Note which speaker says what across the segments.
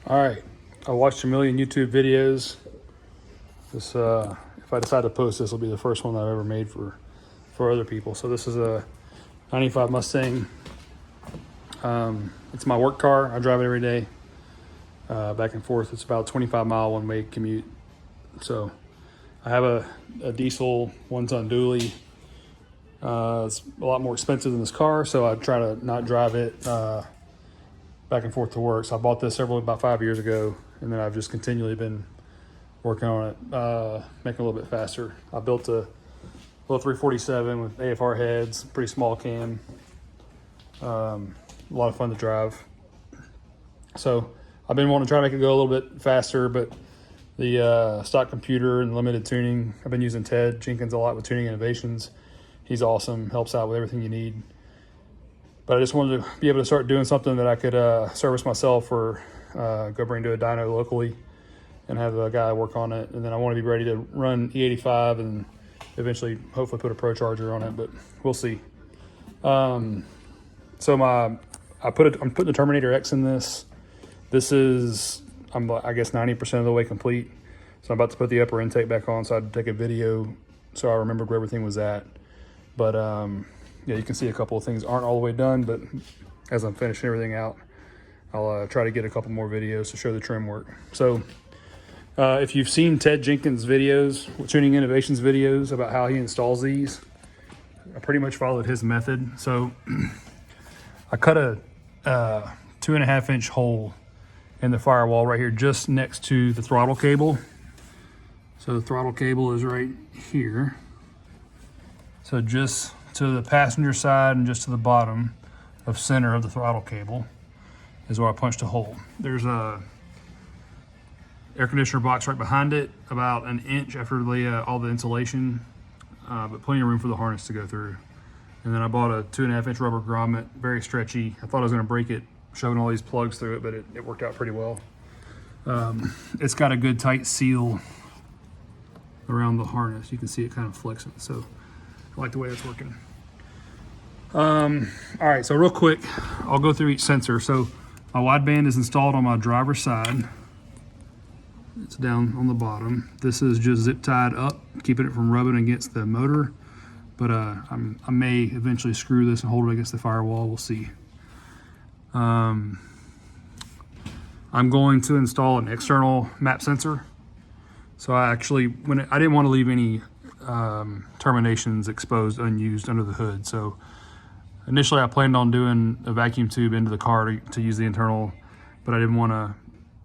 Speaker 1: All right, I watched a million YouTube videos. This, if I decide to post this, will be the first one that I've ever made for other people. So this is a 95 Mustang. It's my work car. I drive it every day, back and forth. It's about a 25-mile one-way commute. So I have a diesel one-ton dually. It's a lot more expensive than this car, so I try to not drive it back and forth to work. So I bought this about 5 years ago, and then I've just continually been working on it, making it a little bit faster. I built a little 347 with AFR heads, pretty small cam. A lot of fun to drive. So I've been wanting to try to make it go a little bit faster, but the stock computer and limited tuning, I've been using Ted Jenkins a lot with Tuning Innovations. He's awesome, helps out with everything you need. But I just wanted to be able to start doing something that I could service myself or go bring to a dyno locally and have a guy work on it. And then I want to be ready to run E85 and eventually hopefully put a ProCharger on it, but we'll see. So I'm putting the Terminator X in this. This is, I guess 90% of the way complete. So I'm about to put the upper intake back on so I had to take a video so I remembered where everything was at. But yeah, you can see a couple of things aren't all the way done, but as I'm finishing everything out, I'll try to get a couple more videos to show the trim work. So if you've seen Ted Jenkins videos, Tuning Innovations videos about how he installs these, I pretty much followed his method. So I cut a 2.5-inch hole in the firewall right here, just next to the throttle cable. So the throttle cable is right here. So just to the passenger side and just to the bottom of center of the throttle cable is where I punched a hole. There's a air conditioner box right behind it, about an inch after all the insulation, but plenty of room for the harness to go through. And then I bought a 2.5-inch rubber grommet, very stretchy. I thought I was gonna break it, shoving all these plugs through it, but it worked out pretty well. It's got a good tight seal around the harness. You can see it kind of flexing, so I like the way it's working. All right, so real quick, I'll go through each sensor. So my wideband is installed on my driver's side. It's down on the bottom. This is just zip tied up, keeping it from rubbing against the motor. But I may eventually screw this and hold it against the firewall. We'll see. I'm going to install an external map sensor. So I actually, I didn't want to leave any terminations exposed, unused under the hood. So initially I planned on doing a vacuum tube into the car to use the internal, but I didn't want to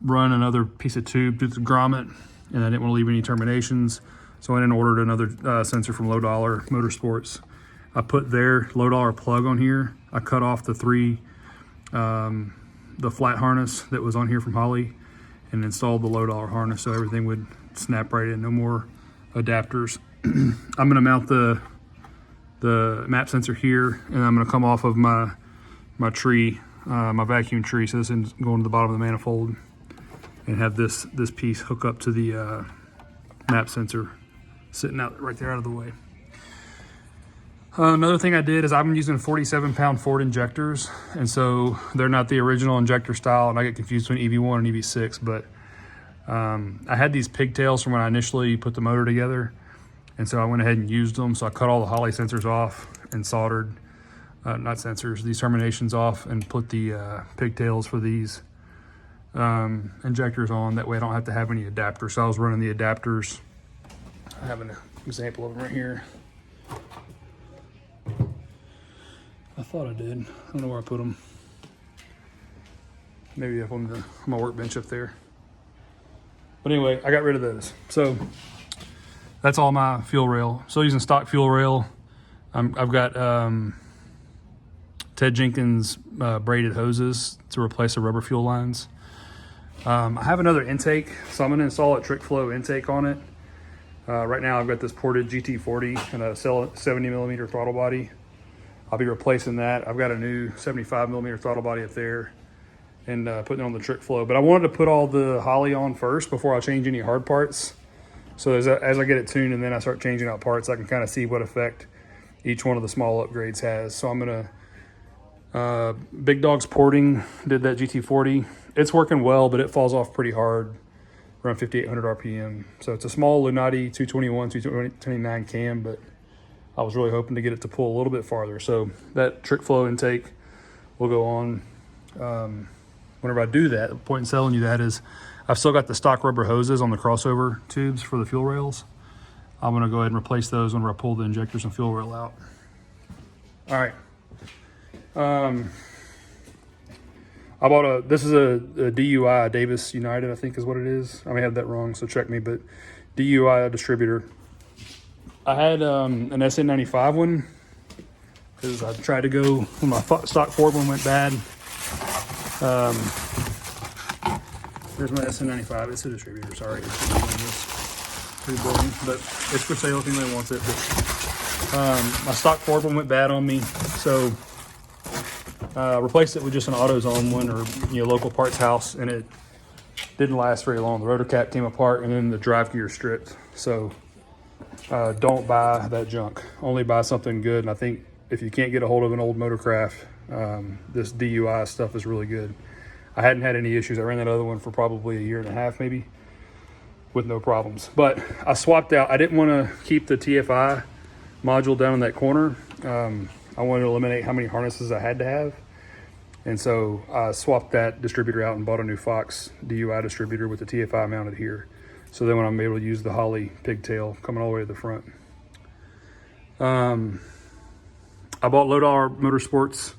Speaker 1: run another piece of tube through the grommet, and I didn't want to leave any terminations. So I went and ordered another sensor from Low Dollar Motorsports. I put their Low Dollar plug on here. I cut off the flat harness that was on here from Holley and installed the Low Dollar harness so everything would snap right in, no more adapters. I'm gonna mount the map sensor here, and I'm gonna come off of my tree, my vacuum tree, so this is going to the bottom of the manifold, and have this piece hook up to the map sensor sitting out right there out of the way. Another thing I did is I've been using 47-pound Ford injectors, and so they're not the original injector style, and I get confused between EV1 and EV6, but I had these pigtails from when I initially put the motor together, and so I went ahead and used them. So I cut all the Holley sensors off and soldered, these terminations off, and put the pigtails for these injectors on. That way I don't have to have any adapters. So I was running the adapters. I have an example of them right here. I thought I did. I don't know where I put them. Maybe up on my workbench up there. But anyway, I got rid of those. So that's all my fuel rail. Still using stock fuel rail. I've got Ted Jenkins braided hoses to replace the rubber fuel lines. I have another intake, so I'm gonna install a trick flow intake on it. Right now I've got this ported GT40 and a 70mm throttle body. I'll be replacing that. I've got a new 75mm throttle body up there and putting it on the trick flow. But I wanted to put all the Holley on first before I change any hard parts. So as I get it tuned and then I start changing out parts, I can kind of see what effect each one of the small upgrades has. So I'm gonna, Big Dog's Porting did that GT40. it's working well, but it falls off pretty hard around 5,800 RPM. So it's a small Lunati 221, 229 cam, but I was really hoping to get it to pull a little bit farther. So that trick flow intake will go on. Whenever I do that, the point in telling you that is I've still got the stock rubber hoses on the crossover tubes for the fuel rails. I'm gonna go ahead and replace those whenever I pull the injectors and fuel rail out. All right. I bought this is a DUI, Davis United, I think is what it is. I may have that wrong, so check me, but DUI distributor. I had an SN95 one because I tried to go when my stock Ford one went bad. There's my SN95. It's a distributor, sorry. It's pretty boring, but it's for sale if anybody wants it. But, my stock Ford one went bad on me, so replaced it with just an AutoZone one or local parts house, and it didn't last very long. The rotor cap came apart and then the drive gear stripped. So don't buy that junk. Only buy something good. And I think if you can't get a hold of an old Motorcraft, this DUI stuff is really good. I hadn't had any issues. I ran that other one for probably a year and a half maybe with no problems. But I swapped out. I didn't want to keep the TFI module down in that corner. I wanted to eliminate how many harnesses I had to have. And so I swapped that distributor out and bought a new Fox DUI distributor with the TFI mounted here. So then when I'm able to use the Holley pigtail coming all the way to the front. I bought Low Dollar Motorsports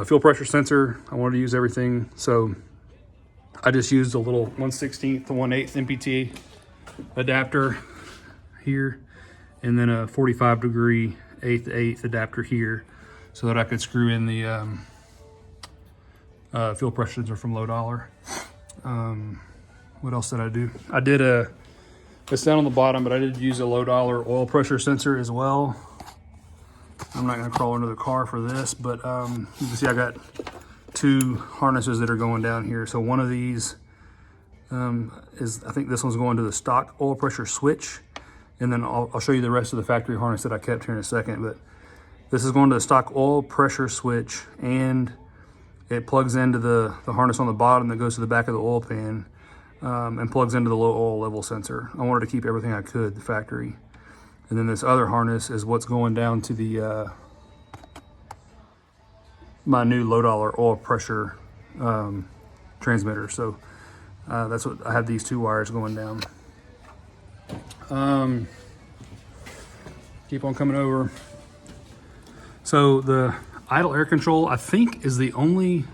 Speaker 1: fuel pressure sensor. I wanted to use everything. So I just used a little 1/16 to 1/8 MPT adapter here. And then a 45-degree 1/8 adapter here so that I could screw in the fuel pressure sensor from Low Dollar. What else did I do? I did it's down on the bottom, but I did use a Low Dollar oil pressure sensor as well. I'm not gonna crawl into the car for this, but you can see I got two harnesses that are going down here. So one of these I think this one's going to the stock oil pressure switch. And then I'll show you the rest of the factory harness that I kept here in a second. But this is going to the stock oil pressure switch, and it plugs into the harness on the bottom that goes to the back of the oil pan and plugs into the low oil level sensor. I wanted to keep everything I could, the factory. And then this other harness is what's going down to the my new Low Dollar oil pressure transmitter. So that's what I have, these two wires going down. Keep on coming over. So the idle air control, I think, is the only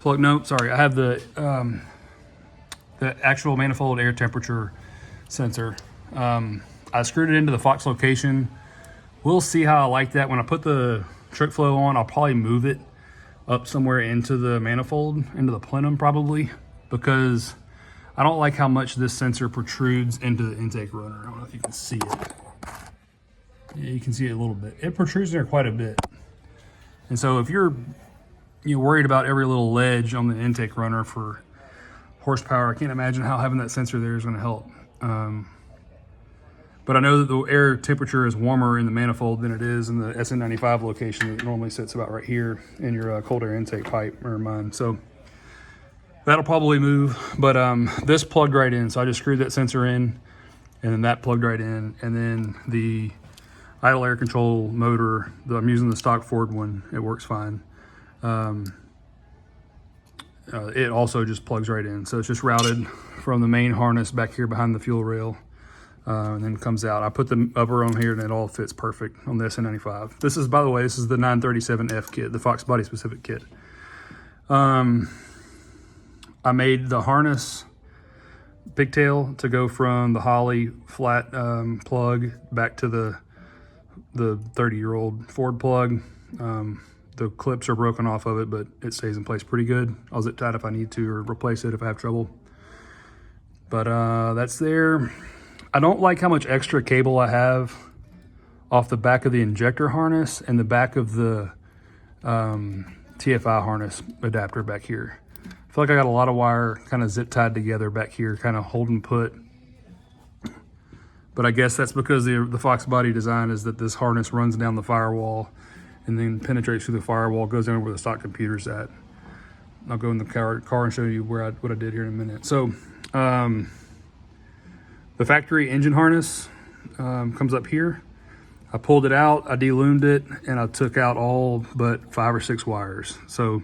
Speaker 1: plug. No, sorry, I have the actual manifold air temperature sensor. I screwed it into the Fox location. We'll see how I like that. When I put the trick flow on, I'll probably move it up somewhere into the manifold, into the plenum probably, because I don't like how much this sensor protrudes into the intake runner. I don't know if you can see it. Yeah, you can see it a little bit. It protrudes there quite a bit. And so if you're worried about every little ledge on the intake runner for horsepower, I can't imagine how having that sensor there is going to help. But I know that the air temperature is warmer in the manifold than it is in the SN95 location that normally sits about right here in your cold air intake pipe, or mine. So that'll probably move, but this plugged right in. So I just screwed that sensor in, and then that plugged right in. And then the idle air control motor, I'm using the stock Ford one. It works fine. It also just plugs right in. So it's just routed from the main harness back here behind the fuel rail, and then comes out. I put the upper on here and it all fits perfect on the SN95. This is, by the way, this is the 937F kit, the Foxbody specific kit. I made the harness pigtail to go from the Holley flat plug back to the 30-year-old Ford plug. The clips are broken off of it, but it stays in place pretty good. I'll zip tie it if I need to, or replace it if I have trouble. But that's there. I don't like how much extra cable I have off the back of the injector harness and the back of the TFI harness adapter back here. I feel like I got a lot of wire kind of zip tied together back here, kind of hold and put. But I guess that's because the Foxbody design is that this harness runs down the firewall and then penetrates through the firewall, goes in where the stock computer's at. I'll go in the car and show you what I did here in a minute. So the factory engine harness comes up here. I pulled it out, I de-loomed it, and I took out all but 5 or 6 wires. So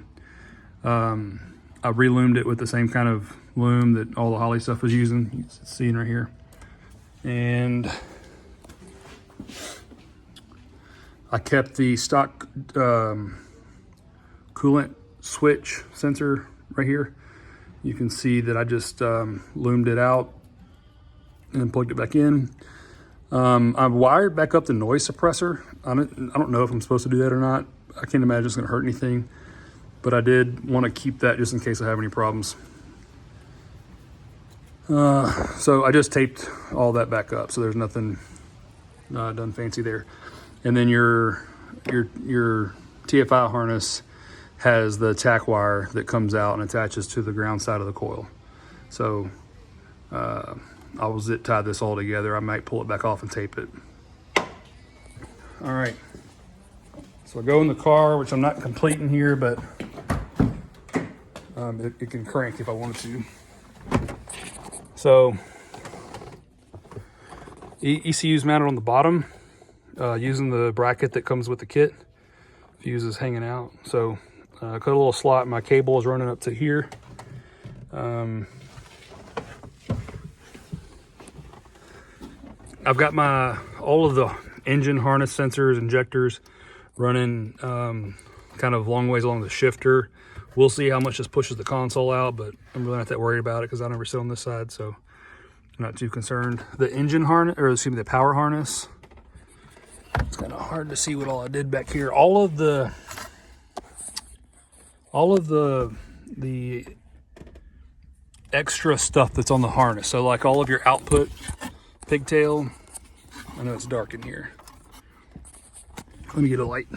Speaker 1: I re-loomed it with the same kind of loom that all the Holley stuff was using. You can see it right here. And I kept the stock coolant switch sensor right here. You can see that I just loomed it out and plugged it back in. I've wired back up the noise suppressor. I don't know if I'm supposed to do that or not. I can't imagine it's gonna hurt anything, but I did want to keep that just in case I have any problems. So I just taped all that back up, so there's nothing done fancy there. And then your TFI harness has the tack wire that comes out and attaches to the ground side of the coil. So I will zip tie this all together. I might pull it back off and tape it. All right, so I go in the car, which I'm not completing here, but it can crank if I wanted to. So ECU's mounted on the bottom using the bracket that comes with the kit. Fuse is hanging out. So I cut a little slot. My cable is running up to here. I've got all of the engine harness sensors, injectors running kind of long ways along the shifter. We'll see how much this pushes the console out, but I'm really not that worried about it because I never sit on this side, so I'm not too concerned. The engine harness, or excuse me, the power harness. It's kind of hard to see what all I did back here. All of the extra stuff that's on the harness. So like all of your output pigtail. I know it's dark in here. Let me get a light.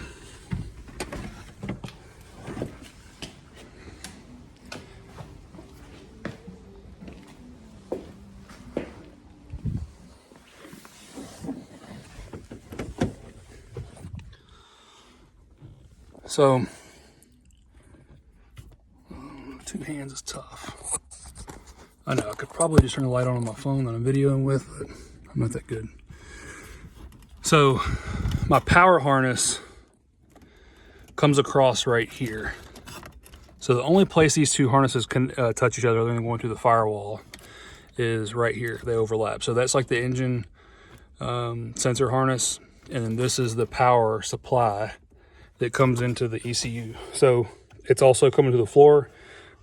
Speaker 1: So, 2 hands is tough. I know, I could probably just turn the light on my phone that I'm videoing with, but I'm not that good. So, my power harness comes across right here. So the only place these 2 harnesses can touch each other other than going through the firewall is right here. They overlap. So that's like the engine sensor harness, and then this is the power supply that comes into the ECU. So it's also coming to the floor,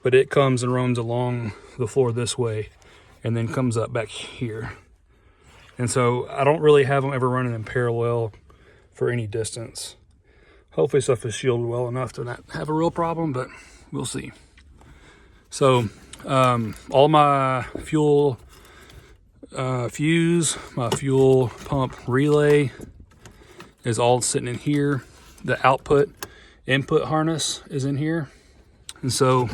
Speaker 1: but it comes and runs along the floor this way and then comes up back here. And so I don't really have them ever running in parallel for any distance. Hopefully stuff is shielded well enough to not have a real problem, but we'll see. So all my fuel fuse, my fuel pump relay is all sitting in here. The input harness is in here. And so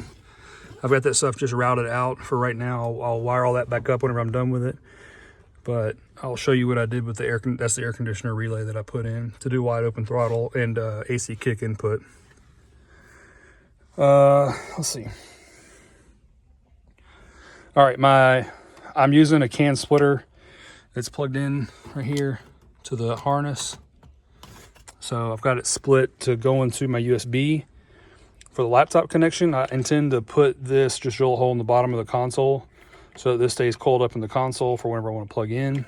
Speaker 1: I've got that stuff just routed out for right now. I'll wire all that back up whenever I'm done with it. But I'll show you what I did with that's the air conditioner relay that I put in to do wide open throttle and AC kick input. Let's see. All right, I'm using a can splitter that's plugged in right here to the harness. So I've got it split to go into my USB. For the laptop connection, I intend to put this, just drill a hole in the bottom of the console so that this stays coiled up in the console for whenever I want to plug in.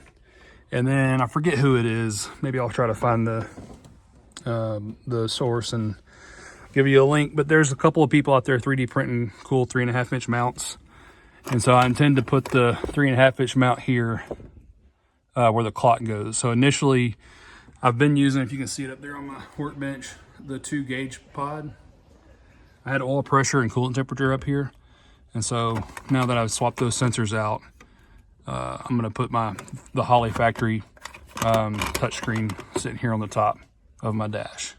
Speaker 1: And then I forget who it is. Maybe I'll try to find the source and give you a link. But there's a couple of people out there 3D printing cool 3.5-inch mounts. And so I intend to put the 3.5-inch mount here where the clock goes. So initially, I've been using, if you can see it up there on my workbench, the 2-gauge pod. I had oil pressure and coolant temperature up here. And so now that I've swapped those sensors out, I'm gonna put the Holley factory touchscreen sitting here on the top of my dash.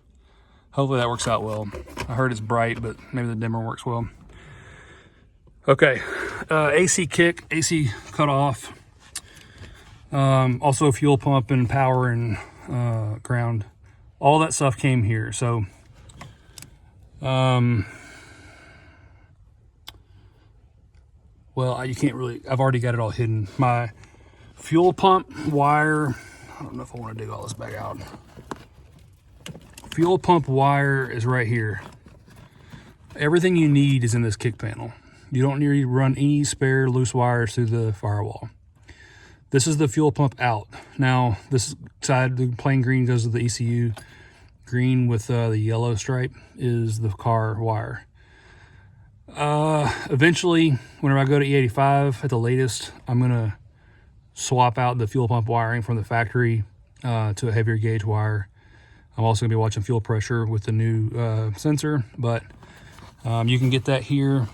Speaker 1: Hopefully that works out well. I heard it's bright, but maybe the dimmer works well. Okay, AC kick, AC cut off. Also fuel pump and power and ground. All that stuff came here. So well, you can't really, I've already got it all hidden. My fuel pump wire, I don't know if I want to dig all this back out. Fuel pump wire is right here. Everything you need is in this kick panel. You don't need to run any spare loose wires through the firewall. This is the fuel pump out. Now, this side, the plain green goes to the ECU. Green with the yellow stripe is the car wire. Eventually, whenever I go to E85 at the latest, I'm gonna swap out the fuel pump wiring from the factory to a heavier gauge wire. I'm also gonna be watching fuel pressure with the new sensor, but you can get that here.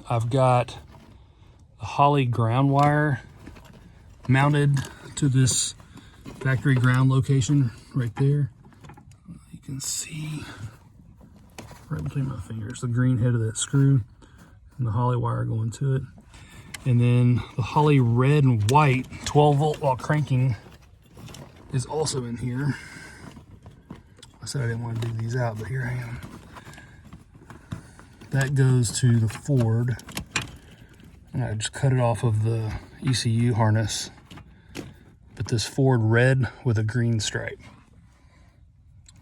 Speaker 1: I've got a Holley ground wire mounted to this factory ground location right there. You can see right between my fingers the green head of that screw and the Holley wire going to it. And then the Holley red and white 12 volt while cranking is also in here. I said I didn't want to dig these out, but here I am. That goes to the Ford, and I just cut it off of the ECU harness. But this Ford red with a green stripe.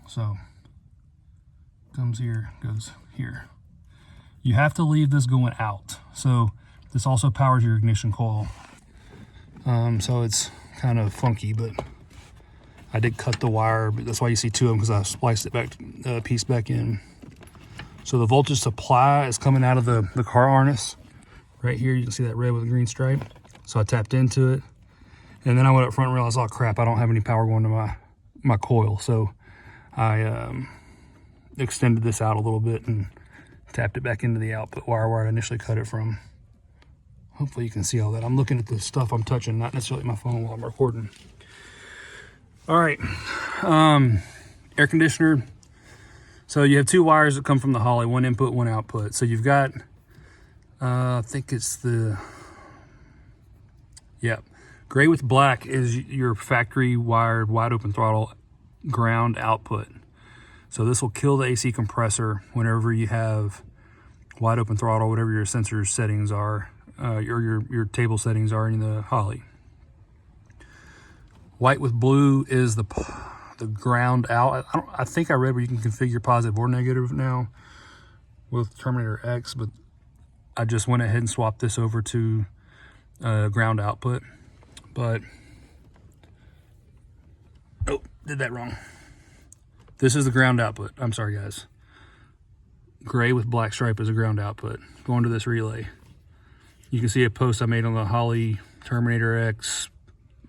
Speaker 1: So, comes here, goes here. You have to leave this going out. So, this also powers your ignition coil. So it's kind of funky, but I did cut the wire, but that's why you see two of them, because I spliced it back, piece back in. So the voltage supply is coming out of the car harness. Right here, you can see that red with a green stripe. So I tapped into it. And then I went up front and realized, oh crap, I don't have any power going to my coil. So I extended this out a little bit and tapped it back into the output wire where I initially cut it from. Hopefully you can see all that. I'm looking at the stuff I'm touching, not necessarily my phone while I'm recording. All right, air conditioner. So you have two wires that come from the Holley, one input, one output. So you've got, I think it's the, yeah, gray with black is your factory wired wide open throttle ground output. So this will kill the AC compressor whenever you have wide open throttle, whatever your sensor settings are, or your table settings are in the Holley. White with blue is the ground out. I think I read where you can configure positive or negative now with Terminator X, but I just went ahead and swapped this over to ground output. But, oh, did that wrong. This is the ground output. I'm sorry, guys. Gray with black stripe is a ground output. Going to this relay. You can see a post I made on the Holley Terminator X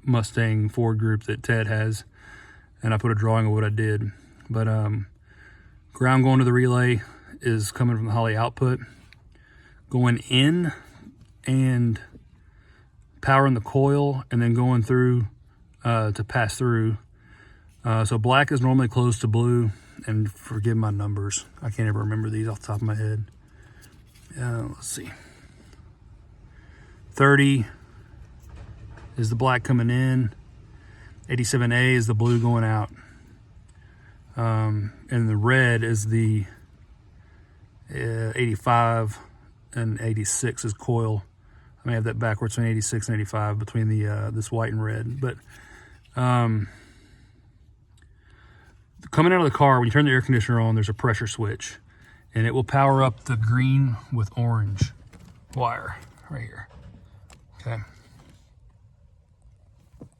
Speaker 1: Mustang Ford group that Ted has, and I put a drawing of what I did. But ground going to the relay is coming from the Holley output, going in and powering the coil, and then going through to pass through. So black is normally close to blue, and forgive my numbers, I can't ever remember these off the top of my head. Let's see. 30 is the black coming in. 87A is the blue going out. And the red is the 85, and 86 is coil. I may have that backwards, between 86 and 85 between the this white and red. But coming out of the car, when you turn the air conditioner on, there's a pressure switch, and it will power up the green with orange wire right here. Okay.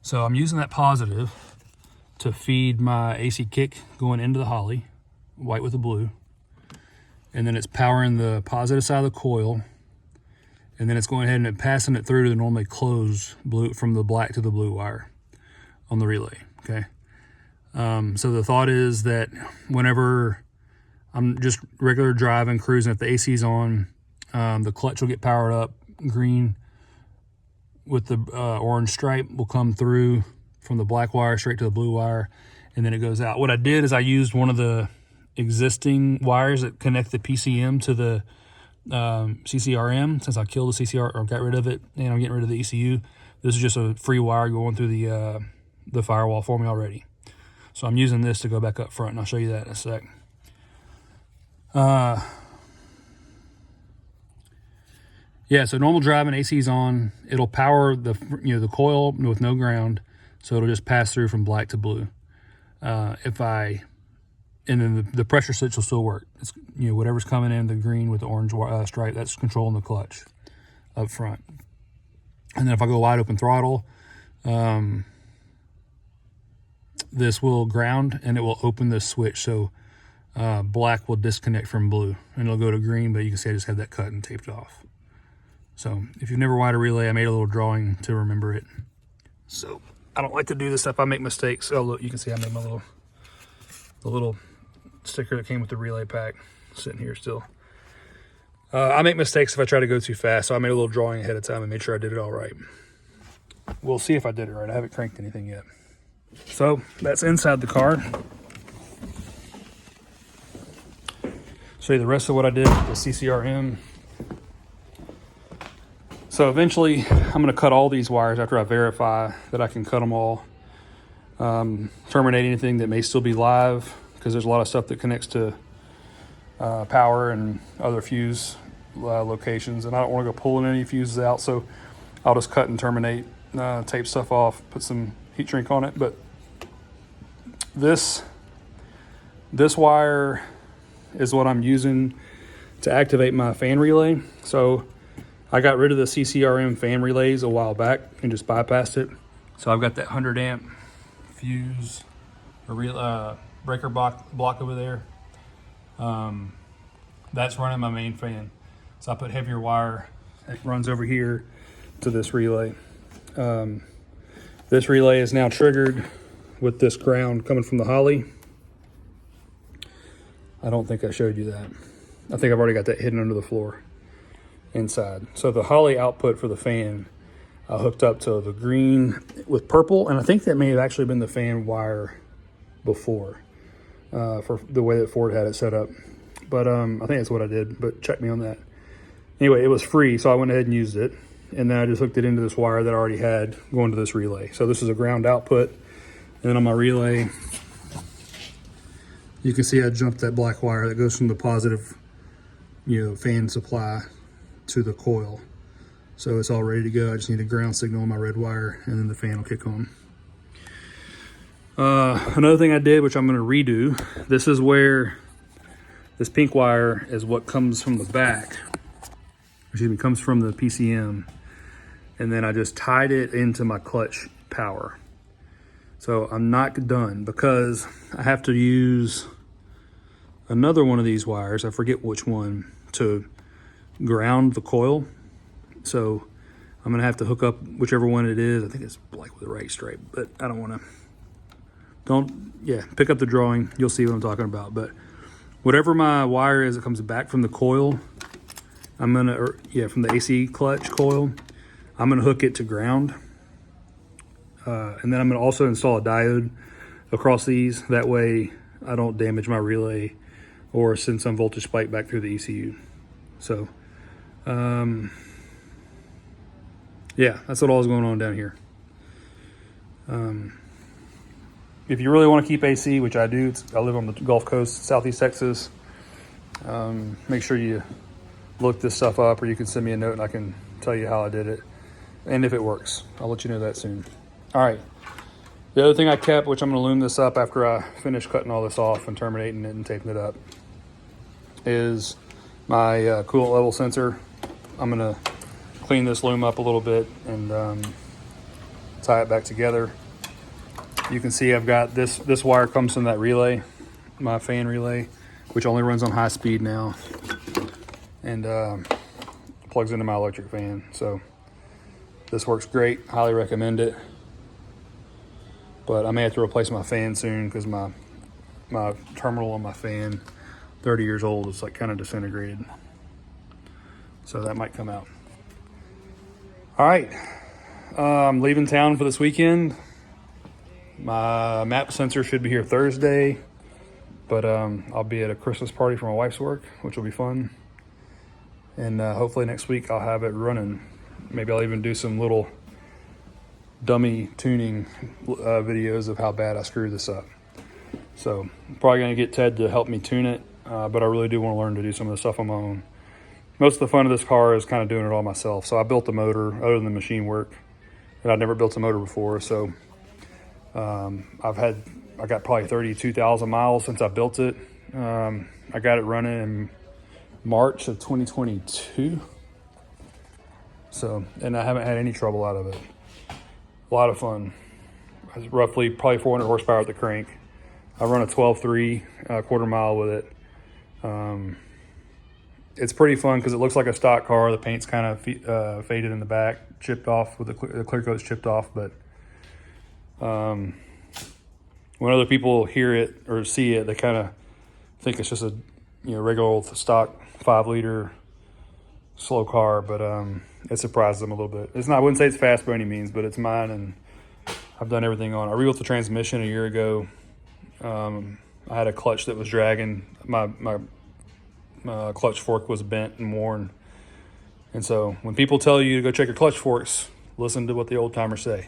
Speaker 1: So I'm using that positive to feed my AC kick going into the Holley, white with the blue. And then it's powering the positive side of the coil. And then it's going ahead and passing it through to the normally closed blue, from the black to the blue wire on the relay, okay? So the thought is that whenever I'm just regular driving, cruising, if the AC's on, the clutch will get powered up, green with the orange stripe will come through from the black wire straight to the blue wire, and then it goes out. What I did is I used one of the existing wires that connect the PCM to the CCRM, since I killed the CCR or got rid of it, and I'm getting rid of the ECU. This is just a free wire going through the firewall for me already. So I'm using this to go back up front, and I'll show you that in a sec. Yeah, so normal driving, AC's on. It'll power the the coil with no ground, so it'll just pass through from black to blue. And then the pressure switch will still work. It's, whatever's coming in, the green with the orange stripe, that's controlling the clutch up front. And then if I go wide open throttle, this will ground and it will open the switch. So black will disconnect from blue and it'll go to green, but you can see I just have that cut and taped off. So if you've never wired a relay, I made a little drawing to remember it. So I don't like to do this stuff. I make mistakes. Oh, look, you can see I made my little sticker that came with the relay pack sitting here still. I make mistakes if I try to go too fast, so I made a little drawing ahead of time and made sure I did it all right. We'll see if I did it right. I haven't cranked anything yet. So that's inside the car. Show you the rest of what I did with the CCRM. So eventually I'm going to cut all these wires after I verify that I can cut them all. Terminate anything that may still be live, because there's a lot of stuff that connects to power and other fuse locations, and I don't want to go pulling any fuses out, so I'll just cut and terminate, tape stuff off, put some heat shrink on it. But this wire is what I'm using to activate my fan relay. So I got rid of the CCRM fan relays a while back and just bypassed it. So I've got that 100 amp fuse or breaker block over there. That's running my main fan. So I put heavier wire that runs over here to this relay. This relay is now triggered with this ground coming from the Holley. I don't think I showed you that. I think I've already got that hidden under the floor inside. So the Holley output for the fan hooked up to the green with purple, and I think that may have actually been the fan wire before for the way that Ford had it set up. But I think that's what I did, but check me on that. Anyway, it was free, so I went ahead and used it, and then I just hooked it into this wire that I already had going to this relay. So this is a ground output, and then on my relay, you can see I jumped that black wire that goes from the positive, fan supply to the coil. So it's all ready to go. I just need a ground signal on my red wire, and then the fan will kick on. Another thing I did, which I'm going to redo, this is where this pink wire is what comes from the back. Excuse me, comes from the PCM. And then I just tied it into my clutch power. So I'm not done because I have to use another one of these wires, I forget which one, to ground the coil. So I'm gonna have to hook up whichever one it is. I think it's black with a right stripe, but I don't wanna, pick up the drawing. You'll see what I'm talking about. But whatever my wire is that comes back from the coil, I'm gonna, from the AC clutch coil, I'm gonna hook it to ground. And then I'm gonna also install a diode across these. That way I don't damage my relay or send some voltage spike back through the ECU. So, that's what all is going on down here. If you really want to keep AC, which I do, I live on the Gulf Coast, Southeast Texas, make sure you look this stuff up, or you can send me a note and I can tell you how I did it and if it works. I'll let you know that soon. All right. The other thing I kept, which I'm going to loom this up after I finish cutting all this off and terminating it and taping it up, is my coolant level sensor. I'm going to clean this loom up a little bit and tie it back together. You can see I've got this wire comes from that relay, my fan relay, which only runs on high speed now, and plugs into my electric fan. So this works great. Highly recommend it. But I may have to replace my fan soon because my terminal on my fan, 30 years old, is like kind of disintegrated. So that might come out. All right, I'm leaving town for this weekend. My map sensor should be here Thursday, but I'll be at a Christmas party for my wife's work, which will be fun. And hopefully next week I'll have it running. Maybe I'll even do some little dummy tuning videos of how bad I screwed this up. So I'm probably gonna get Ted to help me tune it, but I really do want to learn to do some of the stuff on my own. most of the fun of this car is kind of doing it all myself. So I built the motor other than the machine work, and I'd never built a motor before. So I got probably 32,000 miles since I built it. I got it running in March of 2022. So, and I haven't had any trouble out of it. A lot of fun. It's roughly probably 400 horsepower at the crank. I run a 12.3 quarter mile with it. It's pretty fun because it looks like a stock car. The paint's kind of faded in the back, chipped off with the clear coat's chipped off. But when other people hear it or see it, they kind of think it's just a regular old stock 5-liter slow car. But it surprises them a little bit. It's not. I wouldn't say it's fast by any means, but it's mine, and I've done everything on it. I rebuilt the transmission a year ago. I had a clutch that was dragging. My clutch fork was bent and worn. And so when people tell you to go check your clutch forks, listen to what the old timers say.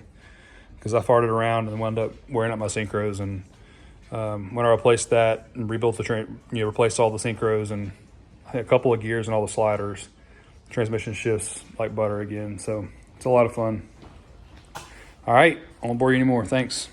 Speaker 1: Because I farted around and wound up wearing out my synchros. And when I replaced that and rebuilt the replaced all the synchros and a couple of gears and all the sliders, the transmission shifts like butter again. So it's a lot of fun. All right, I won't bore you anymore. Thanks.